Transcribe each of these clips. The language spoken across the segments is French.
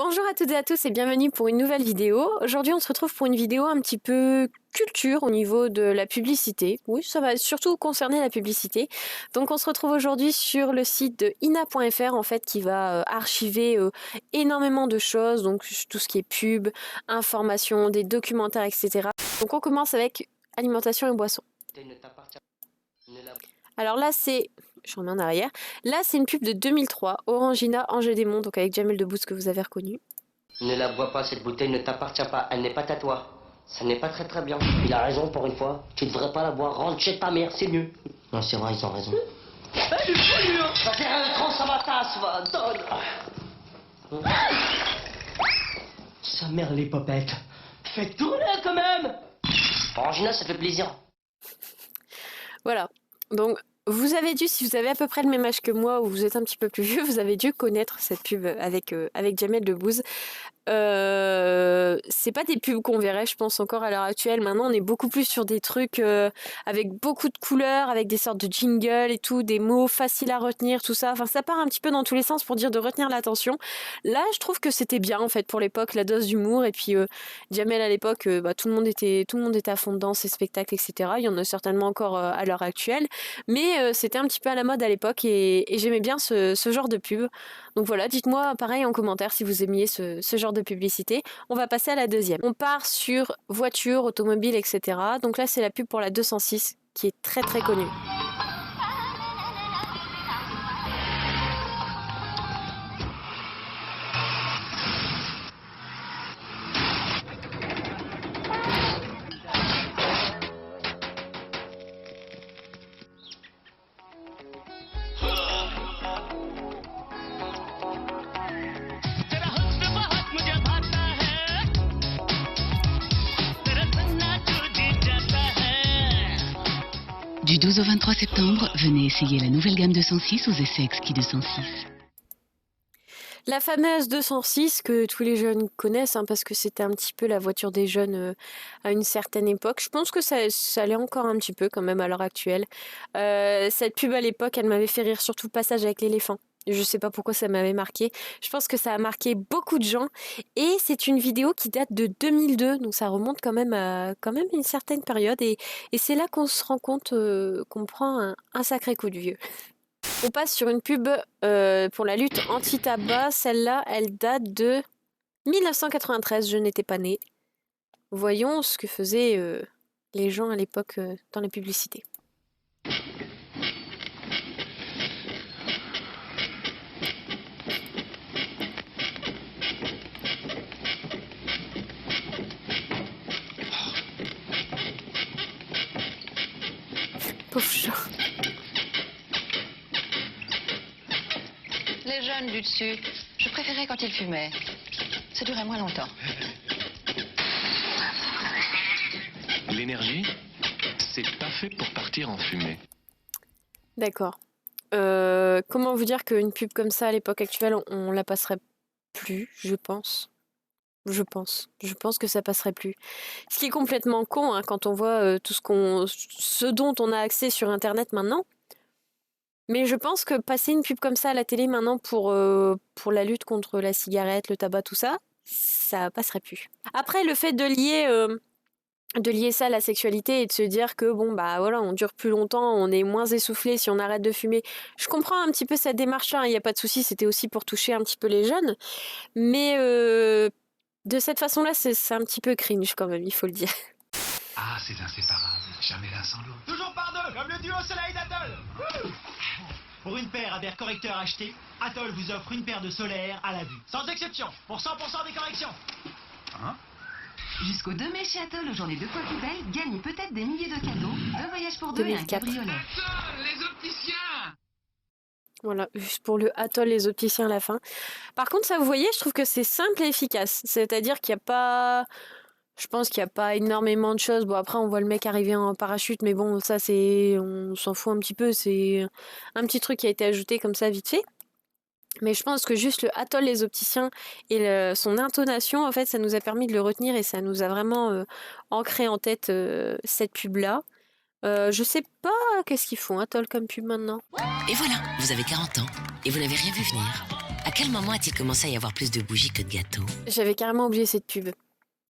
Bonjour à toutes et à tous et bienvenue pour une nouvelle vidéo. Aujourd'hui on se retrouve pour une vidéo un petit peu culture au niveau de la publicité. Oui, ça va surtout concerner la publicité. Donc on se retrouve aujourd'hui sur le site de ina.fr en fait qui va archiver énormément de choses, donc tout ce qui est pub, information, des documentaires, etc. Donc on commence avec alimentation et boissons. Alors là c'est... Je remets en arrière. Là, c'est une pub de 2003, Orangina, Angers-des-Monts, donc avec Jamel Debbouze que vous avez reconnu. Ne la bois pas, cette bouteille ne t'appartient pas, elle n'est pas à toi. Ça n'est pas très bien. Il a raison pour une fois, tu devrais pas la boire, rentre chez ta mère, c'est mieux. Non, c'est vrai, ils ont raison. Ça fait un grand, ça va tasse, va, donne. Sa mère, les popettes. Faites tourner quand même. Orangina, ça fait plaisir. Voilà, donc... Vous avez dû, si vous avez à peu près le même âge que moi ou vous êtes un petit peu plus vieux, vous avez dû connaître cette pub avec Jamel Debbouze. C'est pas des pubs qu'on verrait, je pense, encore à l'heure actuelle. Maintenant, on est beaucoup plus sur des trucs avec beaucoup de couleurs, avec des sortes de jingles et tout, des mots faciles à retenir, tout ça. Enfin, ça part un petit peu dans tous les sens pour dire de retenir l'attention. Là, je trouve que c'était bien, en fait, pour l'époque, la dose d'humour. Et puis, Jamel, à l'époque, tout le monde était à fond dedans, ses spectacles, etc. Il y en a certainement encore à l'heure actuelle. Mais c'était un petit peu à la mode à l'époque et j'aimais bien ce genre de pub. Donc voilà, dites-moi pareil en commentaire si vous aimiez ce genre de publicité. On va passer à la deuxième. On part sur voiture, automobile, etc. Donc là, c'est la pub pour la 206 qui est très très connue. Du 12 au 23 septembre, venez essayer la nouvelle gamme 206 aux essais exquis 206. La fameuse 206 que tous les jeunes connaissent, hein, parce que c'était un petit peu la voiture des jeunes à une certaine époque. Je pense que ça l'est encore un petit peu quand même à l'heure actuelle. Cette pub à l'époque, elle m'avait fait rire, surtout le passage avec l'éléphant. Je sais pas pourquoi ça m'avait marqué. Je pense que ça a marqué beaucoup de gens. Et c'est une vidéo qui date de 2002, donc ça remonte quand même à une certaine période. Et c'est là qu'on se rend compte qu'on prend un sacré coup de vieux. On passe sur une pub pour la lutte anti-tabac. Celle-là, elle date de 1993. Je n'étais pas née. Voyons ce que faisaient les gens à l'époque dans les publicités. Pauvre chat. Les jeunes du dessus, je préférais quand ils fumaient. Ça durait moins longtemps. L'énergie, c'est pas fait pour partir en fumée. D'accord. Comment vous dire qu'une pub comme ça à l'époque actuelle, on la passerait plus, je pense. Je pense que ça passerait plus. Ce qui est complètement con hein, quand on voit ce dont on a accès sur Internet maintenant. Mais je pense que passer une pub comme ça à la télé maintenant pour la lutte contre la cigarette, le tabac, tout ça, ça passerait plus. Après, le fait de lier ça à la sexualité et de se dire que bon bah voilà, on dure plus longtemps, on est moins essoufflé si on arrête de fumer. Je comprends un petit peu cette démarche-là, il n'y a pas de souci, c'était aussi pour toucher un petit peu les jeunes. Mais de cette façon-là, c'est un petit peu cringe quand même, il faut le dire. Ah, c'est inséparable, jamais l'un sans l'autre. Toujours par deux, comme le duo Soleil d'Atoll. Pour une paire à verre correcteur achetée, Atoll vous offre une paire de solaires à la vue. Sans exception, pour 100% des corrections. Hein? Jusqu'au 2 mai chez Atoll, aux journées 2 fois plus belles, gagnez peut-être des milliers de cadeaux, un voyage pour deux et un 2004. cabriolet. Atoll, les opticiens! Voilà, juste pour le Atoll, les opticiens à la fin. Par contre, ça, vous voyez, je trouve que c'est simple et efficace. C'est-à-dire qu'il n'y a pas... Je pense qu'il n'y a pas énormément de choses. Bon, après, on voit le mec arriver en parachute, mais bon, ça, on s'en fout un petit peu. C'est un petit truc qui a été ajouté comme ça, vite fait. Mais je pense que juste le Atoll les opticiens et son intonation, en fait, ça nous a permis de le retenir et ça nous a vraiment ancré en tête cette pub-là. Je sais pas qu'est-ce qu'ils font, Atoll comme pub maintenant. Et voilà, vous avez 40 ans et vous n'avez rien vu venir. À quel moment a-t-il commencé à y avoir plus de bougies que de gâteaux? J'avais carrément oublié cette pub.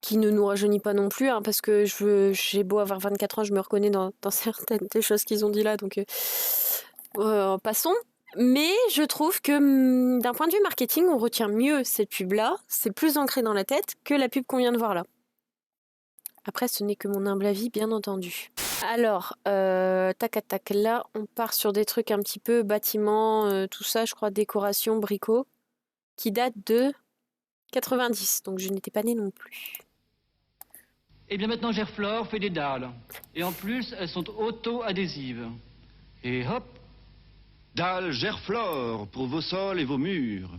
Qui ne nous rajeunit pas non plus, hein, parce que j'ai beau avoir 24 ans, je me reconnais dans certaines des choses qu'ils ont dit là, donc passons. Mais je trouve que d'un point de vue marketing, on retient mieux cette pub-là, c'est plus ancré dans la tête que la pub qu'on vient de voir là. Après, ce n'est que mon humble avis, bien entendu. Alors, tac à tac, là, on part sur des trucs un petit peu bâtiments, tout ça, je crois, décoration, bricot, qui date de 90, donc je n'étais pas née non plus. Et bien maintenant, Gerflor fait des dalles. Et en plus, elles sont auto-adhésives. Et hop. Dalles Gerflor pour vos sols et vos murs.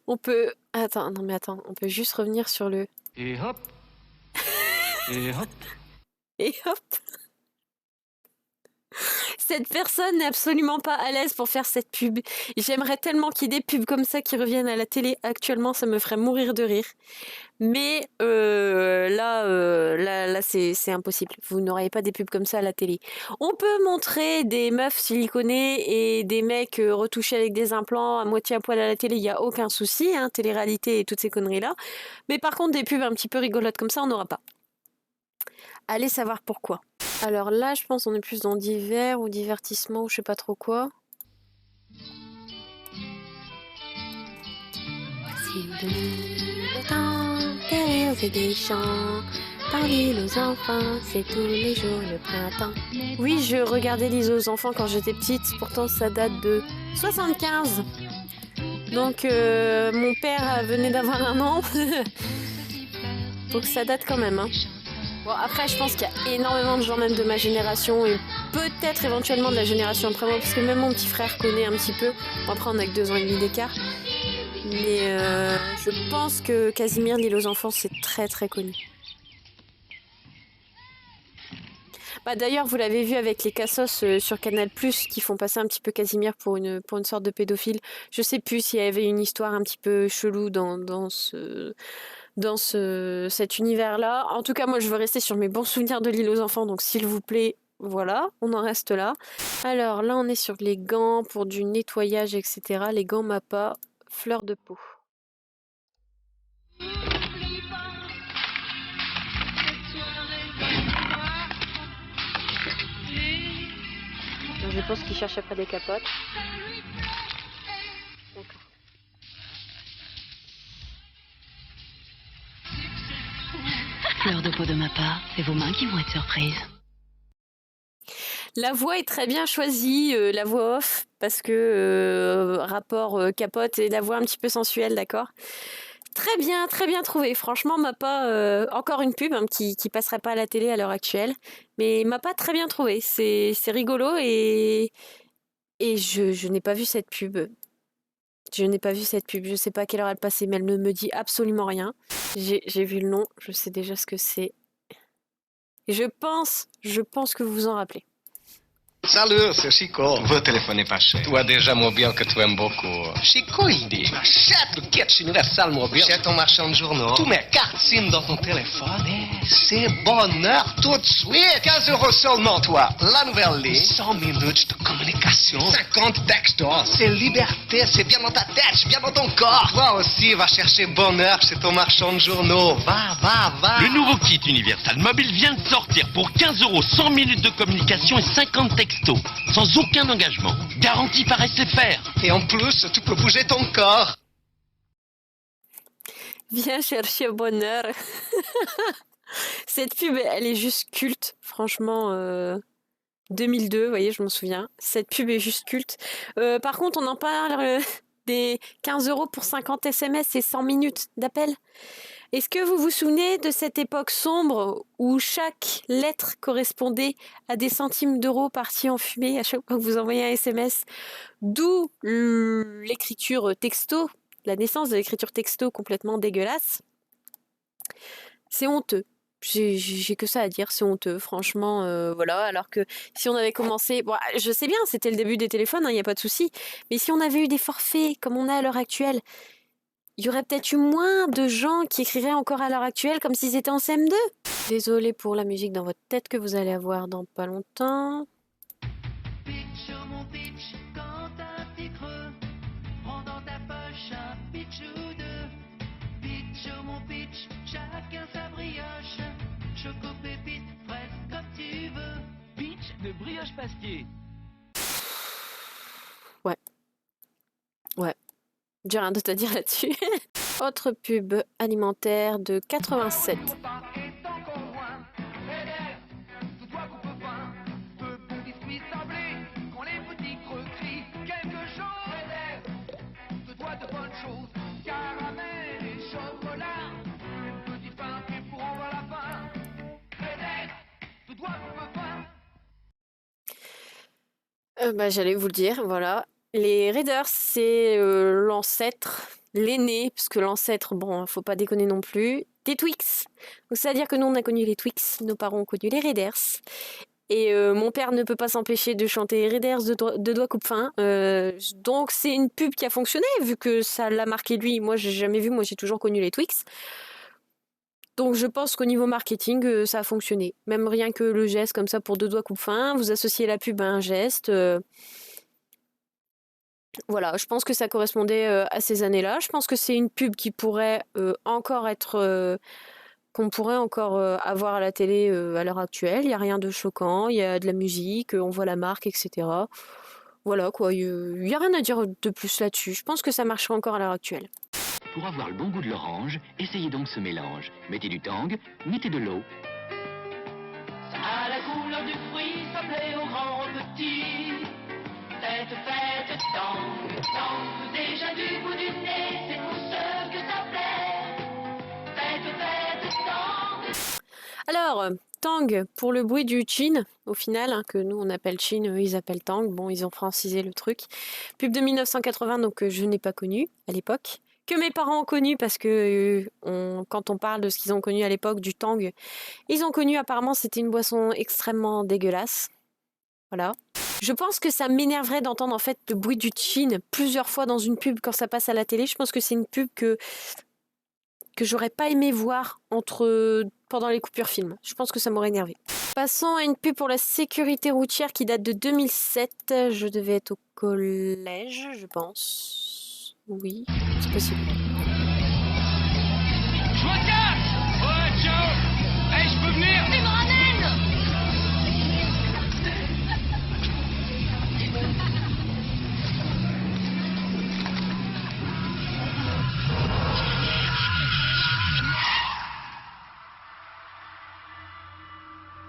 On peut... Attends, non mais attends, on peut juste revenir sur le... Et hop. Et hop. Et hop. Cette personne n'est absolument pas à l'aise pour faire cette pub. J'aimerais tellement qu'il y ait des pubs comme ça qui reviennent à la télé actuellement, ça me ferait mourir de rire. Mais là c'est impossible. Vous n'aurez pas des pubs comme ça à la télé. On peut montrer des meufs siliconées et des mecs retouchés avec des implants à moitié à poil à la télé, il n'y a aucun souci, hein, télé-réalité et toutes ces conneries-là. Mais par contre, des pubs un petit peu rigolotes comme ça, on n'aura pas. Allez savoir pourquoi. Alors là, je pense qu'on est plus dans divers ou divertissement ou je sais pas trop quoi. C'est le temps des rires et des chants. Par l'île aux enfants, c'est tous les jours le printemps. Oui, je regardais l'île aux enfants quand j'étais petite, pourtant ça date de 75. Donc mon père venait d'avoir 1 an. Donc ça date quand même, hein. Bon, après, je pense qu'il y a énormément de gens, même de ma génération, et peut-être éventuellement de la génération après moi, parce que même mon petit frère connaît un petit peu. Bon, après, on a que 2 ans et demi d'écart. Mais je pense que Casimir, l'île aux enfants, c'est très très connu. Bah, d'ailleurs, vous l'avez vu avec les Cassos sur Canal+, qui font passer un petit peu Casimir pour une sorte de pédophile. Je sais plus s'il y avait une histoire un petit peu chelou dans cet univers-là. En tout cas, moi, je veux rester sur mes bons souvenirs de l'île aux enfants, donc s'il vous plaît, voilà, on en reste là. Alors là, on est sur les gants pour du nettoyage, etc. Les gants Mappa, fleur de peau. Je pense qu'il cherche après des capotes. D'accord. Fleur de peau de Mappa, c'est vos mains qui vont être surprises. La voix est très bien choisie, la voix off, parce que rapport capote et la voix un petit peu sensuelle, d'accord. Très bien trouvé. Franchement, Mappa, encore une pub hein, qui passerait pas à la télé à l'heure actuelle, mais Mappa très bien trouvé. C'est rigolo et je n'ai pas vu cette pub. Je n'ai pas vu cette pub. Je sais pas à quelle heure elle passait, mais elle ne me dit absolument rien. J'ai vu le nom, je sais déjà ce que c'est. Et je pense que vous vous en rappelez. Salut, c'est Chico. Vos téléphones pas cher. Tu as déjà mobile que tu aimes beaucoup. Chico, il dit, achète le Catch Universal Mobile. Chez ton marchand de journaux. Tu mets carte SIM dans ton téléphone et c'est bonheur tout de suite. 15 € seulement, toi. La nouvelle ligne. 100 minutes de communication. 50 textos. C'est liberté, c'est bien dans ta tête, c'est bien dans ton corps. Toi aussi, va chercher bonheur chez ton marchand de journaux. Va. Le nouveau kit Universal Mobile vient de sortir pour 15 €, 100 minutes de communication et 50 textos. Sans aucun engagement. Garantie par SFR. Et en plus, tu peux bouger ton corps. Viens chercher bonheur. Cette pub, elle est juste culte. Franchement, 2002, vous voyez, je m'en souviens. Cette pub est juste culte. Par contre, on en parle des 15 € pour 50 SMS et 100 minutes d'appel. Est-ce que vous vous souvenez de cette époque sombre où chaque lettre correspondait à des centimes d'euros partis en fumée à chaque fois que vous envoyez un SMS? D'où l'écriture texto, la naissance de l'écriture texto complètement dégueulasse. C'est honteux. J'ai que ça à dire, c'est honteux, franchement, voilà. Alors que si on avait commencé, bon, je sais bien, c'était le début des téléphones, il n'y a pas de souci, mais si on avait eu des forfaits comme on a à l'heure actuelle, il y aurait peut-être eu moins de gens qui écriraient encore à l'heure actuelle comme s'ils étaient en CM2. Désolée pour la musique dans votre tête que vous allez avoir dans pas longtemps. Beach, chacun sa brioche. Choco pépite, fraise comme tu veux. Beach de brioche pastier. Ouais. Ouais. J'ai rien d'autre à dire là-dessus. Autre pub alimentaire de 87. J'allais vous le dire, voilà. Les Raiders, c'est l'ancêtre, l'aîné, parce que l'ancêtre, bon, faut pas déconner non plus, des Twix. Donc c'est-à-dire que nous, on a connu les Twix, nos parents ont connu les Raiders. Et mon père ne peut pas s'empêcher de chanter Raiders de doigts coupe-fin. Donc c'est une pub qui a fonctionné, vu que ça l'a marqué lui. Moi, j'ai jamais vu, moi j'ai toujours connu les Twix. Donc je pense qu'au niveau marketing, ça a fonctionné. Même rien que le geste comme ça pour deux doigts coupe-fin, vous associez la pub à un geste. Voilà, je pense que ça correspondait à ces années-là. Je pense que c'est une pub qui pourrait encore être... qu'on pourrait encore avoir à la télé à l'heure actuelle. Il n'y a rien de choquant, il y a de la musique, on voit la marque, etc. Voilà quoi, il n'y a rien à dire de plus là-dessus. Je pense que ça marcherait encore à l'heure actuelle. Pour avoir le bon goût de l'orange, essayez donc ce mélange. Mettez du tang, mettez de l'eau. À la couleur du fruit, ça plaît aux grands, aux petits. Cette fête tang, tang, déjà du bout du nez, c'est pour ceux que ça plaît. Cette fête tang. Alors, tang pour le bruit du chin, au final, hein, que nous on appelle chin, eux ils appellent tang. Bon, ils ont francisé le truc. Pub de 1980, donc je n'ai pas connu à l'époque. Que mes parents ont connu parce que quand on parle de ce qu'ils ont connu à l'époque du tang, ils ont connu apparemment c'était une boisson extrêmement dégueulasse. Voilà. Je pense que ça m'énerverait d'entendre en fait le bruit du chin plusieurs fois dans une pub quand ça passe à la télé. Je pense que c'est une pub que j'aurais pas aimé voir pendant les coupures films. Je pense que ça m'aurait énervé. Passons à une pub pour la sécurité routière qui date de 2007. Je devais être au collège, je pense. Oui, c'est possible. Je me casse. Ouais, ciao. Hey, je peux venir. Tu me ramènes.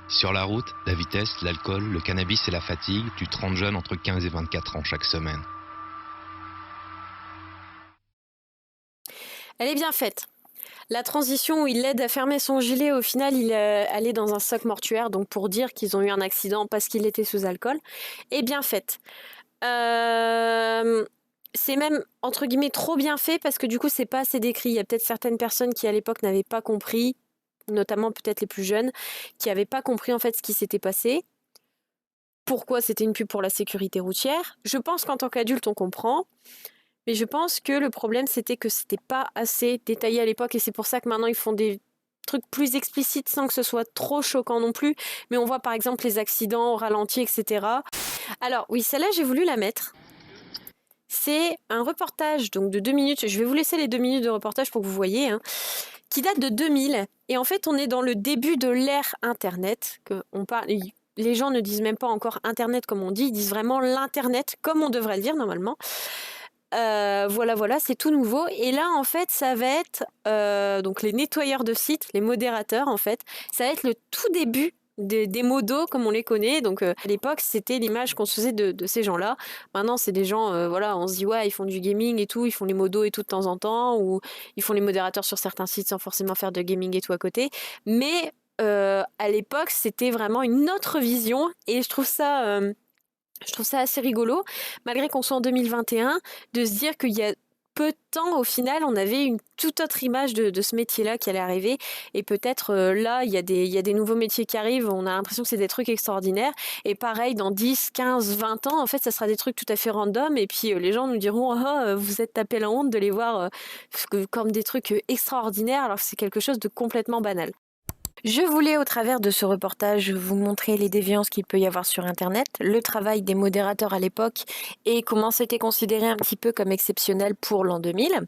Sur la route, la vitesse, l'alcool, le cannabis et la fatigue tuent 30 jeunes entre 15 et 24 ans chaque semaine. Elle est bien faite. La transition où il l'aide à fermer son gilet, au final, il est allé dans un sac mortuaire, donc pour dire qu'ils ont eu un accident parce qu'il était sous alcool, est bien faite. C'est même, entre guillemets, trop bien fait parce que du coup, c'est pas assez décrit. Il y a peut-être certaines personnes qui, à l'époque, n'avaient pas compris, notamment peut-être les plus jeunes, qui n'avaient pas compris en fait ce qui s'était passé. Pourquoi c'était une pub pour la sécurité routière. Je pense qu'en tant qu'adulte, on comprend. Mais je pense que le problème, c'était que c'était pas assez détaillé à l'époque et c'est pour ça que maintenant, ils font des trucs plus explicites sans que ce soit trop choquant non plus. Mais on voit par exemple les accidents au ralenti, etc. Alors oui, celle-là, j'ai voulu la mettre. C'est un reportage donc de 2 minutes. Je vais vous laisser les 2 minutes de reportage pour que vous voyez, hein, qui date de 2000. Et en fait, on est dans le début de l'ère Internet. Les gens ne disent même pas encore Internet comme on dit, ils disent vraiment l'Internet comme on devrait le dire normalement. Voilà, c'est tout nouveau. Et là, en fait, ça va être donc les nettoyeurs de sites, les modérateurs, en fait. Ça va être le tout début des modos comme on les connaît. Donc, à l'époque, c'était l'image qu'on se faisait de ces gens-là. Maintenant, c'est des gens, on se dit, ouais, ils font du gaming et tout, ils font les modos et tout de temps en temps, ou ils font les modérateurs sur certains sites sans forcément faire de gaming et tout à côté. Mais à l'époque, c'était vraiment une autre vision. Et je trouve ça assez rigolo, malgré qu'on soit en 2021, de se dire qu'il y a peu de temps, au final, on avait une toute autre image de ce métier-là qui allait arriver. Et peut-être là, il y a des nouveaux métiers qui arrivent, on a l'impression que c'est des trucs extraordinaires. Et pareil, dans 10, 15, 20 ans, en fait, ça sera des trucs tout à fait random. Et puis les gens nous diront, vous êtes tapé la honte de les voir comme des trucs extraordinaires, alors que c'est quelque chose de complètement banal. Je voulais, au travers de ce reportage, vous montrer les déviances qu'il peut y avoir sur Internet, le travail des modérateurs à l'époque et comment c'était considéré un petit peu comme exceptionnel pour l'an 2000.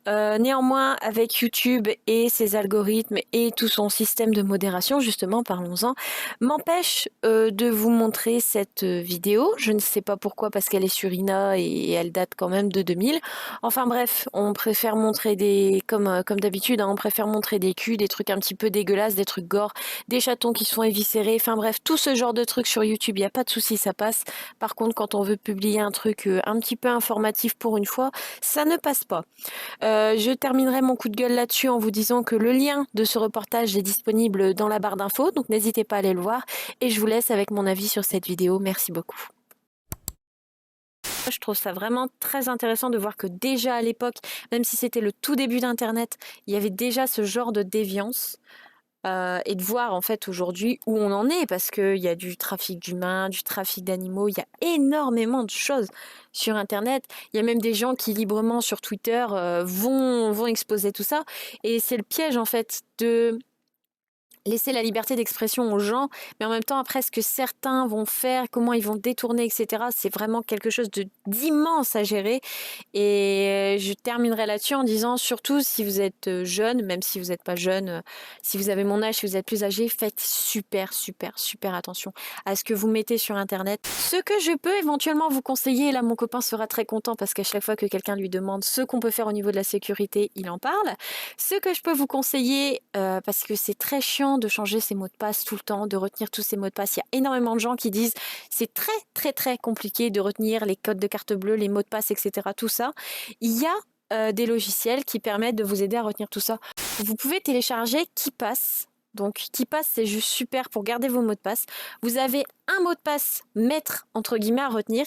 Néanmoins, avec YouTube et ses algorithmes et tout son système de modération, justement, parlons-en, m'empêche de vous montrer cette vidéo. Je ne sais pas pourquoi, parce qu'elle est sur INA et elle date quand même de 2000. Enfin bref, on préfère montrer comme d'habitude, hein, on préfère montrer des culs, des trucs un petit peu dégueulasses, des trucs gore, des chatons qui sont éviscérés, enfin bref, tout ce genre de trucs sur YouTube, il n'y a pas de souci, ça passe. Par contre, quand on veut publier un truc un petit peu informatif pour une fois, ça ne passe pas. Je terminerai mon coup de gueule là-dessus en vous disant que le lien de ce reportage est disponible dans la barre d'infos, donc n'hésitez pas à aller le voir. Et je vous laisse avec mon avis sur cette vidéo. Merci beaucoup. Je trouve ça vraiment très intéressant de voir que déjà à l'époque, même si c'était le tout début d'Internet, il y avait déjà ce genre de déviance. Et de voir en fait aujourd'hui où on en est, parce qu'il y a du trafic d'humains, du trafic d'animaux, il y a énormément de choses sur Internet. Il y a même des gens qui librement sur Twitter vont exposer tout ça. Et c'est le piège en fait de laisser la liberté d'expression aux gens, mais en même temps, après, ce que certains vont faire, comment ils vont détourner, etc., c'est vraiment quelque chose d'immense à gérer. Et je terminerai là-dessus en disant, surtout si vous êtes jeune, même si vous n'êtes pas jeune, si vous avez mon âge, si vous êtes plus âgé, faites super attention à ce que vous mettez sur Internet. Ce que je peux éventuellement vous conseiller, là mon copain sera très content parce qu'à chaque fois que quelqu'un lui demande ce qu'on peut faire au niveau de la sécurité, il en parle. Ce que je peux vous conseiller, parce que c'est très chiant de changer ses mots de passe tout le temps, de retenir tous ces mots de passe. Il y a énormément de gens qui disent c'est très compliqué de retenir les codes de carte bleue, les mots de passe, etc. Tout ça. Il y a des logiciels qui permettent de vous aider à retenir tout ça. Vous pouvez télécharger KeePass. Donc KeePass, c'est juste super pour garder vos mots de passe. Vous avez un mot de passe maître, entre guillemets, à retenir,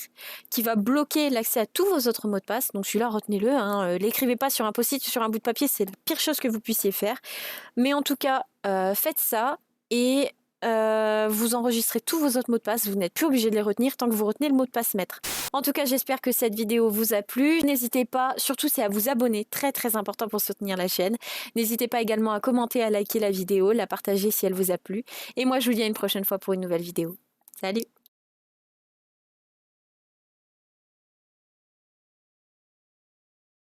qui va bloquer l'accès à tous vos autres mots de passe. Donc celui-là, retenez-le. Hein. L'écrivez pas sur un post-it ou sur un bout de papier, c'est la pire chose que vous puissiez faire. Mais en tout cas, faites ça et vous enregistrez tous vos autres mots de passe. Vous n'êtes plus obligé de les retenir tant que vous retenez le mot de passe maître. En tout cas, j'espère que cette vidéo vous a plu. N'hésitez pas, surtout c'est à vous abonner, très important pour soutenir la chaîne. N'hésitez pas également à commenter, à liker la vidéo, la partager si elle vous a plu. Et moi, je vous dis à une prochaine fois pour une nouvelle vidéo. Salut!